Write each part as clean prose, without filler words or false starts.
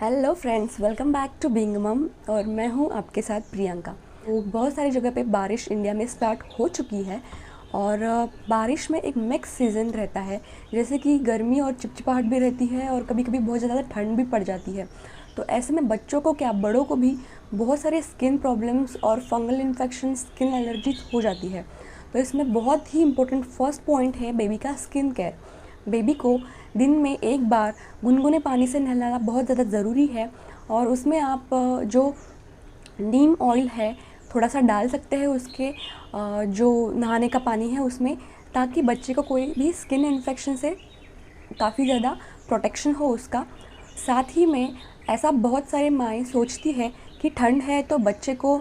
Hello friends, welcome back to Being Mum. और मैं हूं आपके साथ प्रियंका। तो बहुत सारी जगह पे बारिश इंडिया में स्टार्ट हो चुकी है और बारिश में एक मिक्स सीज़न रहता है। जैसे कि गर्मी और चिपचिपाहट भी रहती है और कभी कभी बहुत ज़्यादा ठंड भी पड़ जाती है। तो ऐसे में बच्चों को क्या बड़ों को भी बहुत सारे स्किन प्रॉब्लम्स और फंगल इन्फेक्शन, स्किन एलर्जी हो जाती है। तो इसमें बहुत ही इम्पोर्टेंट फर्स्ट पॉइंट है बेबी का स्किन केयर। बेबी को दिन में एक बार गुनगुने पानी से नहलाना बहुत ज़्यादा ज़रूरी है। और उसमें आप जो नीम ऑयल है थोड़ा सा डाल सकते हैं उसके जो नहाने का पानी है उसमें, ताकि बच्चे को कोई भी स्किन इन्फेक्शन से काफ़ी ज़्यादा प्रोटेक्शन हो उसका। साथ ही में ऐसा बहुत सारे माएँ सोचती है कि ठंड है तो बच्चे को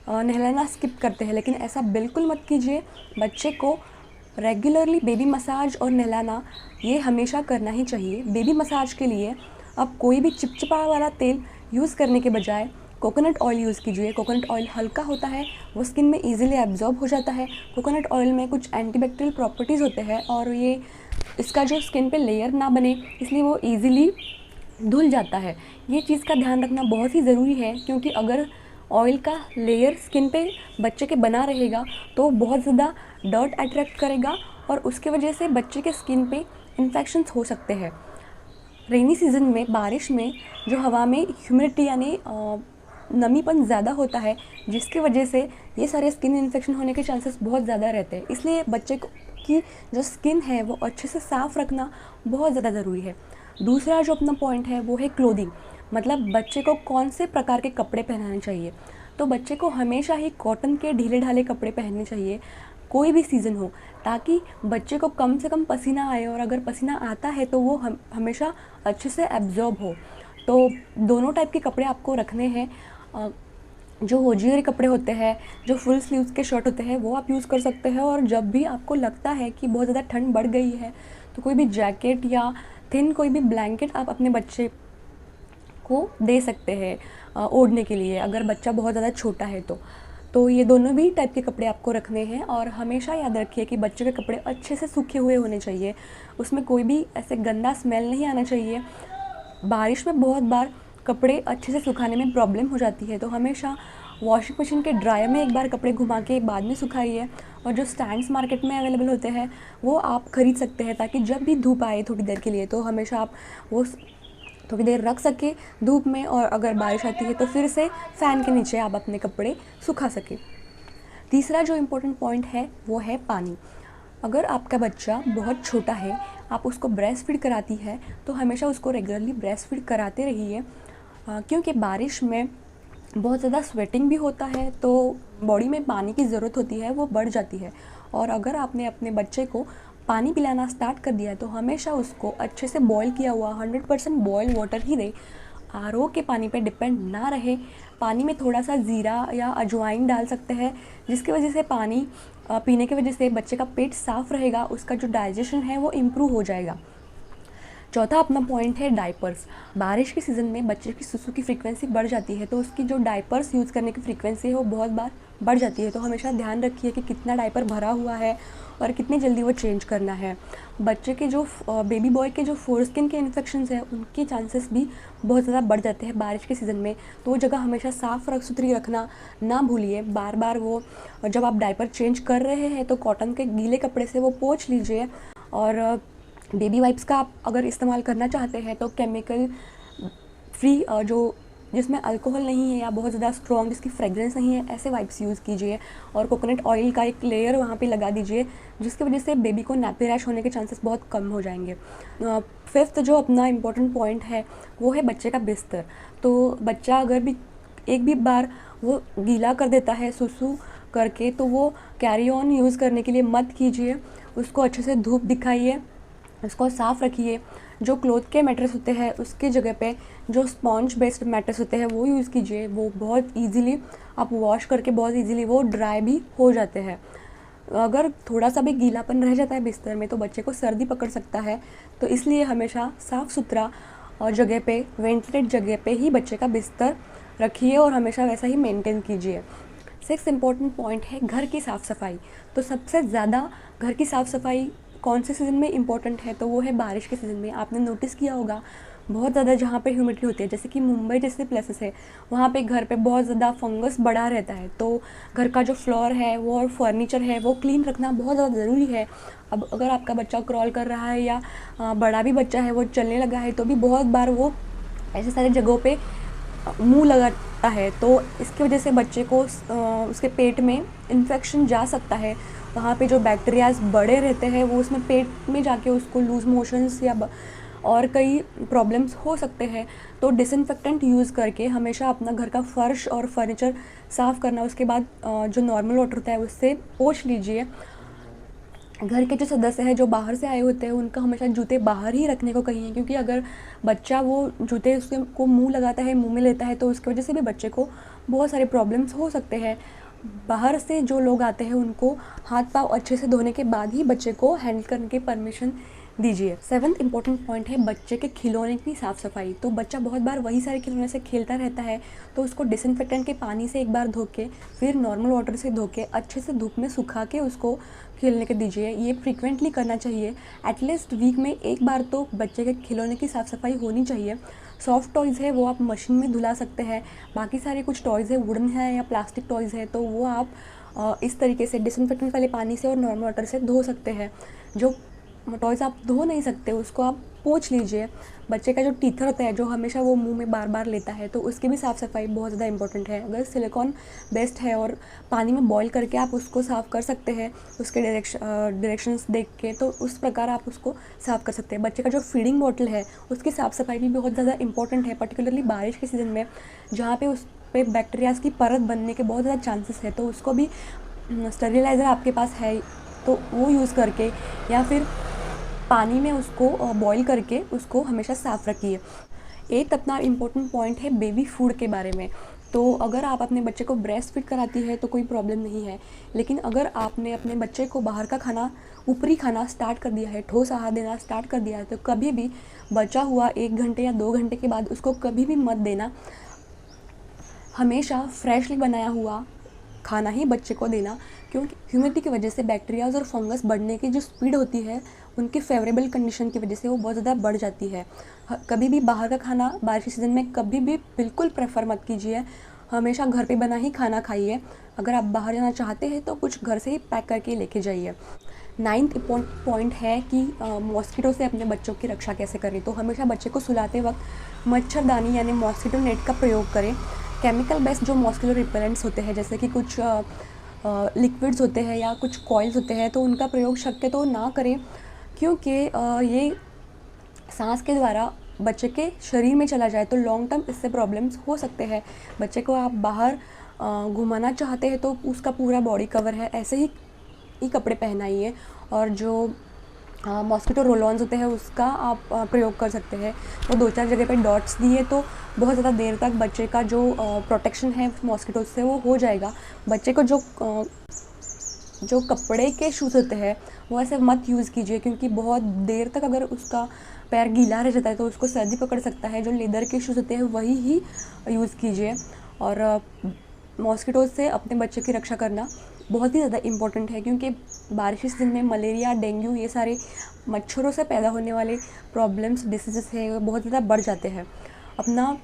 नहलाना स्किप करते हैं, लेकिन ऐसा बिल्कुल मत कीजिए। बच्चे को रेगुलरली बेबी मसाज और नहलाना ये हमेशा करना ही चाहिए। बेबी मसाज के लिए अब कोई भी चिपचिपा वाला तेल यूज़ करने के बजाय कोकोनट ऑयल यूज़ कीजिए। कोकोनट ऑयल हल्का होता है, वो स्किन में इजीली एब्जॉर्ब हो जाता है। कोकोनट ऑयल में कुछ एंटीबैक्टीरियल प्रॉपर्टीज़ होते हैं और ये इसका जो स्किन पे लेयर ना बने, इसलिए वो इजीली धुल जाता है। ये चीज़ का ध्यान रखना बहुत ही ज़रूरी है, क्योंकि अगर ऑयल का लेयर स्किन पे बच्चे के बना रहेगा तो बहुत ज़्यादा डर्ट अट्रैक्ट करेगा और उसके वजह से बच्चे के स्किन पे इन्फेक्शंस हो सकते हैं। रेनी सीज़न में, बारिश में जो हवा में ह्यूमिडिटी यानी नमीपन ज़्यादा होता है, जिसकी वजह से ये सारे स्किन इन्फेक्शन होने के चांसेस बहुत ज़्यादा रहते हैं। इसलिए बच्चे की जो स्किन है वो अच्छे से साफ़ रखना बहुत ज़्यादा ज़रूरी है। दूसरा जो अपना पॉइंट है वो है क्लोथिंग, मतलब बच्चे को कौन से प्रकार के कपड़े पहनाने चाहिए। तो बच्चे को हमेशा ही कॉटन के ढीले ढाले कपड़े पहनने चाहिए, कोई भी सीज़न हो, ताकि बच्चे को कम से कम पसीना आए, और अगर पसीना आता है तो वो हमेशा अच्छे से एब्जॉर्ब हो। तो दोनों टाइप के कपड़े आपको रखने हैं। जो होजियरी कपड़े होते हैं, जो फुल स्लीव्स के शर्ट होते हैं, वो आप यूज़ कर सकते हैं। और जब भी आपको लगता है कि बहुत ज़्यादा ठंड बढ़ गई है तो कोई भी जैकेट या थिन कोई भी ब्लैंकेट आप अपने बच्चे को दे सकते हैं ओढ़ने के लिए, अगर बच्चा बहुत ज़्यादा छोटा है तो ये दोनों भी टाइप के कपड़े आपको रखने हैं। और हमेशा याद रखिए कि बच्चे के कपड़े अच्छे से सूखे हुए होने चाहिए, उसमें कोई भी ऐसे गंदा स्मेल नहीं आना चाहिए। बारिश में बहुत बार कपड़े अच्छे से सुखाने में प्रॉब्लम हो जाती है, तो हमेशा वॉशिंग मशीन के ड्रायर में एक बार कपड़े घुमा के बाद में सुखाइए। और जो स्टैंड्स मार्केट में अवेलेबल होते हैं वो आप ख़रीद सकते हैं, ताकि जब भी धूप आए थोड़ी देर के लिए तो हमेशा आप वो थोड़ी देर रख सके धूप में, और अगर बारिश आती है तो फिर से फ़ैन के नीचे आप अपने कपड़े सुखा सकें। तीसरा जो इम्पोर्टेंट पॉइंट है वो है पानी। अगर आपका बच्चा बहुत छोटा है, आप उसको ब्रेस्ट फीड कराती है, तो हमेशा उसको रेगुलरली ब्रेस्ट फीड कराते रहिए, क्योंकि बारिश में बहुत ज़्यादा स्वेटिंग भी होता है, तो बॉडी में पानी की ज़रूरत होती है, वो बढ़ जाती है। और अगर आपने अपने बच्चे को पानी पिलाना स्टार्ट कर दिया है तो हमेशा उसको अच्छे से बॉयल किया हुआ 100% बॉयल वाटर ही दें। आरओ के पानी पे डिपेंड ना रहे। पानी में थोड़ा सा ज़ीरा या अजवाइन डाल सकते हैं, जिसकी वजह से पानी पीने की वजह से बच्चे का पेट साफ़ रहेगा, उसका जो डाइजेशन है वो इम्प्रूव हो जाएगा। चौथा अपना पॉइंट है डायपर्स। बारिश के सीज़न में बच्चे की सुसु की फ्रीक्वेंसी बढ़ जाती है, तो उसकी जो डायपर्स यूज़ करने की फ्रीक्वेंसी है वो बहुत बार बढ़ जाती है। तो हमेशा ध्यान रखिए कि कितना डायपर भरा हुआ है और कितनी जल्दी वो चेंज करना है। बच्चे के जो बेबी बॉय के जो फोरस्किन के इन्फेक्शंस हैं उनके चांसेस भी बहुत ज़्यादा बढ़ जाते हैं बारिश के सीज़न में। तो वो जगह हमेशा साफ़ सुथरी रखना ना भूलिए। बार बार वो जब आप डायपर चेंज कर रहे हैं तो कॉटन के गीले कपड़े से वो पोंछ लीजिए। और बेबी वाइप्स का आप अगर इस्तेमाल करना चाहते हैं तो केमिकल फ्री, जो जिसमें अल्कोहल नहीं है या बहुत ज़्यादा स्ट्रॉन्ग जिसकी फ्रेगरेंस नहीं है, ऐसे वाइप्स यूज़ कीजिए। और कोकोनट ऑयल का एक लेयर वहाँ पे लगा दीजिए, जिसकी वजह से बेबी को नैपी रैश होने के चांसेस बहुत कम हो जाएंगे। फिफ्थ जो अपना इम्पोर्टेंट पॉइंट है वो है बच्चे का बिस्तर। तो बच्चा अगर भी एक भी बार वो गीला कर देता है सुसु करके, तो वो कैरी ऑन यूज़ करने के लिए मत कीजिए। उसको अच्छे से धूप दिखाइए, उसको साफ़ रखिए। जो क्लोथ के मैट्रेस होते हैं उसके जगह पे जो स्पॉन्ज बेस्ड मैट्रेस होते हैं वो यूज़ कीजिए। वो बहुत इजीली आप वॉश करके बहुत इजीली वो ड्राई भी हो जाते हैं। अगर थोड़ा सा भी गीलापन रह जाता है बिस्तर में तो बच्चे को सर्दी पकड़ सकता है, तो इसलिए हमेशा साफ़ सुथरा जगह पे, वेंटिलेट जगह पे ही बच्चे का बिस्तर रखिए और हमेशा वैसा ही मेंटेन कीजिए। सिक्स इम्पॉर्टेंट पॉइंट है घर की साफ़ सफाई। तो सबसे ज़्यादा घर की साफ़ सफाई कौन से सीज़न में इम्पोर्टेंट है, तो वो है बारिश के सीज़न में। आपने नोटिस किया होगा बहुत ज़्यादा जहाँ पे ह्यूमिडिटी होती है, जैसे कि मुंबई जैसे प्लेसेस है, वहाँ पे घर पे बहुत ज़्यादा फंगस बढ़ा रहता है। तो घर का जो फ्लोर है वो और फर्नीचर है वो क्लीन रखना बहुत ज़्यादा ज़रूरी है। अब अगर आपका बच्चा क्रॉल कर रहा है या बड़ा भी बच्चा है वो चलने लगा है, तो भी बहुत बार वो ऐसे सारी जगहों पे मुंह लगाता है, तो इसकी वजह से बच्चे को उसके पेट में इन्फेक्शन जा सकता है। वहाँ पे जो बैक्टीरियाज बड़े रहते हैं वो उसमें पेट में जाके उसको लूज़ मोशंस या और कई प्रॉब्लम्स हो सकते हैं। तो डिसइंफेक्टेंट यूज़ करके हमेशा अपना घर का फ़र्श और फर्नीचर साफ़ करना, उसके बाद जो नॉर्मल वाटर होता है उससे पोंछ लीजिए। घर के जो सदस्य हैं जो बाहर से आए होते हैं उनका हमेशा जूते बाहर ही रखने को कहिए, क्योंकि अगर बच्चा वो जूते उसके को मुंह लगाता है, मुंह में लेता है, तो उसकी वजह से भी बच्चे को बहुत सारे प्रॉब्लम्स हो सकते हैं। बाहर से जो लोग आते हैं उनको हाथ पाँव अच्छे से धोने के बाद ही बच्चे को हैंडल करने की परमिशन दीजिए। 7th इम्पॉर्टेंट पॉइंट है बच्चे के खिलौने की साफ़ सफाई। तो बच्चा बहुत बार वही सारे खिलौने से खेलता रहता है, तो उसको डिसइंफेक्टेंट के पानी से एक बार धो के फिर नॉर्मल वाटर से धो के अच्छे से धूप में सुखा के उसको खेलने के दीजिए। ये फ्रीक्वेंटली करना चाहिए, एटलीस्ट वीक में एक बार तो बच्चे के खिलौने की साफ़ सफाई होनी चाहिए। सॉफ्ट टॉयज़ है वो आप मशीन में धुला सकते हैं, बाकी सारे कुछ टॉयज़ है वुडन है या प्लास्टिक टॉयज़ है तो वो आप इस तरीके से डिसइंफेक्टेंट वाले पानी से और नॉर्मल वाटर से धो सकते हैं। जो टॉयज़ आप धो नहीं सकते उसको आप पोंछ लीजिए। बच्चे का जो टीथर होता है जो हमेशा वो मुंह में बार बार लेता है, तो उसकी भी साफ़ सफाई बहुत ज़्यादा इंपॉर्टेंट है। अगर सिलिकॉन बेस्ट है और पानी में बॉईल करके आप उसको साफ़ कर सकते हैं उसके डायरेक्शंस देख के, तो उस प्रकार आप उसको साफ़ कर सकते हैं। बच्चे का जो फीडिंग बॉटल है उसकी साफ़ सफाई भी बहुत ज़्यादा इंपॉर्टेंट है, पर्टिकुलरली बारिश के सीज़न में जहाँ पे उस पे बैक्टीरियाज़ की परत बनने के बहुत ज़्यादा चांसेस है। तो उसको भी स्टरलाइज़र आपके पास है तो वो यूज़ करके या फिर पानी में उसको बॉईल करके उसको हमेशा साफ़ रखिए। एक अपना इम्पोर्टेंट पॉइंट है बेबी फूड के बारे में। तो अगर आप अपने बच्चे को ब्रेस्ट फीड कराती है तो कोई प्रॉब्लम नहीं है, लेकिन अगर आपने अपने बच्चे को बाहर का खाना, ऊपरी खाना स्टार्ट कर दिया है, ठोस आहार देना स्टार्ट कर दिया है, तो कभी भी बचा हुआ 1 घंटे या 2 घंटे के बाद उसको कभी भी मत देना। हमेशा फ्रेशली बनाया हुआ खाना ही बच्चे को देना, क्योंकि ह्यूमिडिटी की वजह से बैक्टीरियाज और फंगस बढ़ने की जो स्पीड होती है उनकी फेवरेबल कंडीशन की वजह से वो बहुत ज़्यादा बढ़ जाती है। कभी भी बाहर का खाना बारिश के सीज़न में कभी भी बिल्कुल प्रेफर मत कीजिए, हमेशा घर पे बना ही खाना खाइए। अगर आप बाहर जाना चाहते हैं तो कुछ घर से ही पैक करके लेके जाइए। 9th पॉइंट है कि मॉस्किटो से अपने बच्चों की रक्षा कैसे करें। तो हमेशा बच्चे को सुलाते वक्त मच्छरदानी यानी मॉस्किटो नेट का प्रयोग करें। केमिकल बेस्ड जो मॉस्किटो रिपेलेंट्स होते हैं, जैसे कि कुछ लिक्विड्स होते हैं या कुछ कॉइल्स होते हैं, तो उनका प्रयोग शक्य तो ना करें, क्योंकि ये सांस के द्वारा बच्चे के शरीर में चला जाए तो लॉन्ग टर्म इससे प्रॉब्लम्स हो सकते हैं। बच्चे को आप बाहर घुमाना चाहते हैं तो उसका पूरा बॉडी कवर है ऐसे ही कपड़े पहनाइए, और जो मॉस्किटो रोल-ऑन्स होते हैं उसका आप प्रयोग कर सकते हैं। वो 2-4 जगह पे डॉट्स दिए तो बहुत ज़्यादा देर तक बच्चे का जो प्रोटेक्शन है मॉस्किटो से वो हो जाएगा। बच्चे को जो कपड़े के शूज़ होते हैं वो ऐसे मत यूज़ कीजिए, क्योंकि बहुत देर तक अगर उसका पैर गीला रह जाता है तो उसको सर्दी पकड़ सकता है। जो लेदर के शूज़ होते हैं वही ही यूज़ कीजिए। और मॉस्किटो से अपने बच्चे की रक्षा करना बहुत ही ज़्यादा इम्पोर्टेंट है, क्योंकि बारिश के सीज़न में मलेरिया, डेंगू ये सारे मच्छरों से पैदा होने वाले प्रॉब्लम्स, डिसीज़ेस है वो बहुत ज़्यादा बढ़ जाते हैं। अपना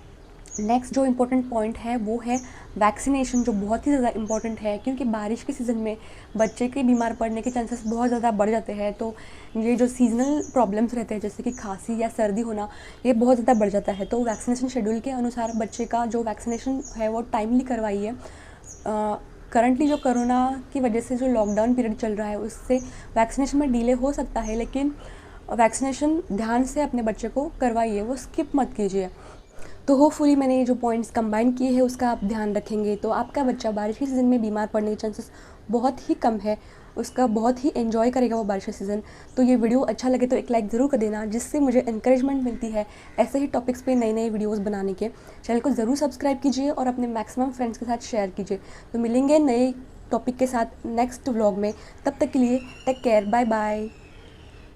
नेक्स्ट जो इम्पोर्टेंट पॉइंट है वो है वैक्सीनेशन, जो बहुत ही ज़्यादा इम्पोर्टेंट है, क्योंकि बारिश के सीज़न में बच्चे के बीमार पड़ने के चांसेस बहुत ज़्यादा बढ़ जाते हैं। तो ये जो सीजनल प्रॉब्लम्स रहते हैं जैसे कि खांसी या सर्दी होना, ये बहुत ज़्यादा बढ़ जाता है। तो वैक्सीनेशन शेड्यूल के अनुसार बच्चे का जो वैक्सीनेशन है वो टाइमली करवाइए। करंटली जो कोरोना की वजह से जो लॉकडाउन पीरियड चल रहा है उससे वैक्सीनेशन में डिले हो सकता है, लेकिन वैक्सीनेशन ध्यान से अपने बच्चे को करवाइए, वो स्किप मत कीजिए। तो होपफुली मैंने ये जो पॉइंट्स कंबाइन किए हैं उसका आप ध्यान रखेंगे तो आपका बच्चा बारिश के सीज़न में बीमार पड़ने के चांसेस बहुत ही कम है, उसका बहुत ही एंजॉय करेगा वो बारिश का सीज़न। तो ये वीडियो अच्छा लगे तो एक लाइक ज़रूर कर देना, जिससे मुझे इंकरेजमेंट मिलती है ऐसे ही टॉपिक्स पे नए नए वीडियोस बनाने के। चैनल को ज़रूर सब्सक्राइब कीजिए और अपने मैक्सिमम फ्रेंड्स के साथ शेयर कीजिए। तो मिलेंगे नए टॉपिक के साथ नेक्स्ट व्लॉग में, तब तक के लिए टेक केयर, बाय बाय।